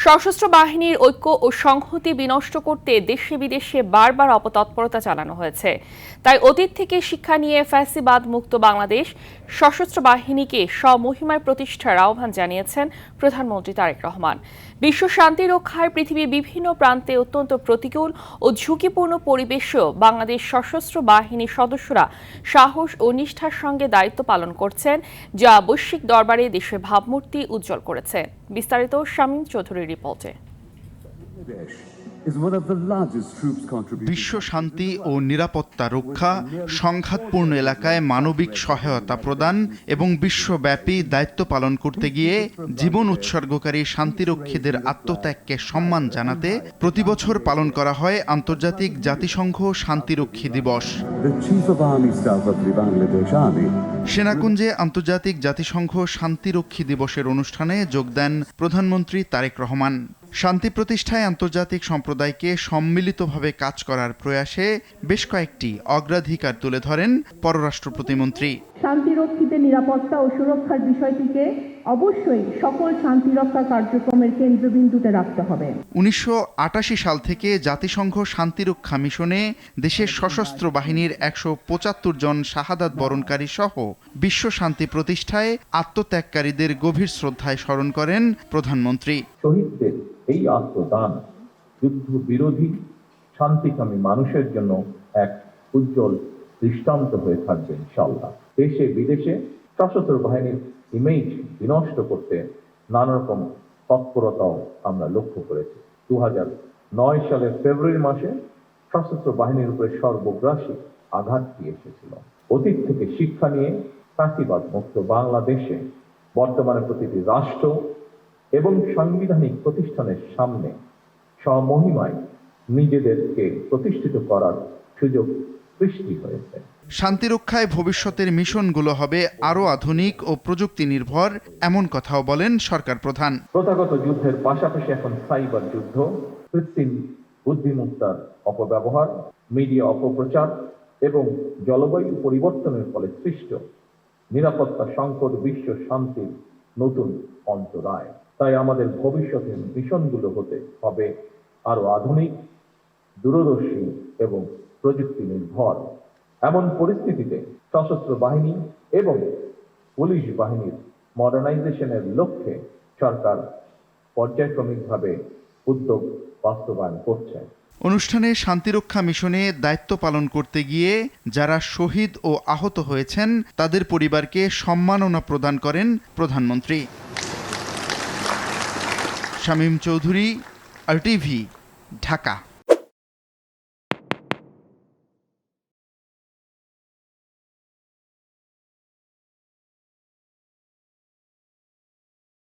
সশস্ত্র বাহিনীর ঐক্য ও সংহতি বিনষ্ট করতে দেশে বিদেশে বারবার অপতৎপরতা চালানো হয়েছে। তাই অতীত থেকে শিক্ষা নিয়ে ফ্যাসিবাদ মুক্ত বাংলাদেশ সশস্ত্র বাহিনীকে স্বমহিমায় প্রতিষ্ঠার আহ্বান জানিয়েছেন প্রধানমন্ত্রী তারেক রহমান। বিশ্ব শান্তি রক্ষায় পৃথিবীর বিভিন্ন প্রান্তে অত্যন্ত প্রতিকূল ও ঝুঁকিপূর্ণ পরিবেশেও বাংলাদেশ সশস্ত্র বাহিনীর সদস্যরা সাহস ও নিষ্ঠার সঙ্গে দায়িত্ব পালন করছেন, যা বৈশ্বিক দরবারে দেশের ভাবমূর্তি উজ্জ্বল করেছে। বিস্তারিত শামীম চৌধুরীর রিপোর্টে। বিশ্ব শান্তি ও নিরাপত্তা রক্ষা, সংঘাতপূর্ণ এলাকায় মানবিক সহায়তা প্রদান এবং বিশ্বব্যাপী দায়িত্ব পালন করতে গিয়ে জীবন উৎসর্গকারী শান্তিরক্ষীদের আত্মত্যাগকে সম্মান জানাতে প্রতিবছর পালন করা হয় আন্তর্জাতিক জাতিসংঘ শান্তিরক্ষী দিবস। সেনাকুঞ্জে আন্তর্জাতিক জাতিসংঘ শান্তিরক্ষী দিবসের অনুষ্ঠানে যোগ দেন প্রধানমন্ত্রী তারেক রহমান। শান্তি প্রতিষ্ঠায় আন্তর্জাতিক সম্প্রদায়কে সম্মিলিতভাবে কাজ করার প্রয়াসে বেশ কয়েকটি অগ্রাধিকার তুলে ধরেন পররাষ্ট্র প্রতিমন্ত্রী। শান্তিরক্ষীদের নিরাপত্তা ও সুরক্ষার বিষয়টিকে অবশ্যই সকল শান্তিরক্ষা কার্যক্রমের কেন্দ্রবিন্দুতে রাখতে হবে। 1988 সাল থেকে জাতিসংঘ শান্তিরক্ষা মিশনে দেশের সশস্ত্র বাহিনীর 175 জন শাহাদাত বরণকারী সহ বিশ্ব শান্তি প্রতিষ্ঠায় আত্মত্যাগকারীদের গভীর শ্রদ্ধায় স্মরণ করেন প্রধানমন্ত্রী। শহীদদের এই আত্মদান যুদ্ধ বিরোধী শান্তিকামী মানুষের জন্য এক উজ্জ্বল দৃষ্টান্ত হয়ে থাকবে ইনশাআল্লাহ। দেশে বিদেশে সশস্ত্র বাহিনীর ইমেজ বিনষ্ট করতে নানা রকম তৎপরতাও আমরা লক্ষ্য করেছি। 2009 সালের ফেব্রুয়ারি মাসে সশস্ত্র বাহিনীর উপরে সর্বগ্রাসী আঘাতটি এসেছিল। অতীত থেকে শিক্ষা নিয়ে ফ্যাসিবাদ মুক্ত বাংলাদেশে বর্তমানে প্রতিটি রাষ্ট্র এবং সাংবিধানিক প্রতিষ্ঠানের সামনে স্বমহিমায় নিজেদেরকে প্রতিষ্ঠিত করার সুযোগ সৃষ্টি হয়েছে। শান্তিরক্ষায় ভবিষ্যতের মিশনগুলো হবে আরও আধুনিক ও প্রযুক্তি নির্ভর, এমন কথাও বলেন সরকার প্রধান। প্রথাগত যুদ্ধের পাশাপাশি এখন সাইবার যুদ্ধ, কৃত্রিম বুদ্ধিমত্তার অপব্যবহার, মিডিয়া অপপ্রচার এবং জলবায়ু পরিবর্তনের ফলে সৃষ্ট নিরাপত্তা সংকট বিশ্ব শান্তির নতুন অন্তরায়। তাই আমাদের ভবিষ্যতের মিশনগুলো হতে হবে আরো আধুনিক, দূরদর্শী এবং প্রযুক্তি নির্ভর। এমন পরিস্থিতিতে সশস্ত্র বাহিনী এবং পুলিশ বাহিনীর মডার্নাইজেশনের লক্ষ্যে সরকার পর্যায়ক্রমিকভাবে উদ্যোগ বাস্তবায়ন করছে। অনুষ্ঠানে শান্তিরক্ষা মিশনে দায়িত্ব পালন করতে গিয়ে যারা শহীদ ও আহত হয়েছেন তাদের পরিবারকে সম্মাননা প্রদান করেন প্রধানমন্ত্রী। শামীম চৌধুরী, RTV, ঢাকা।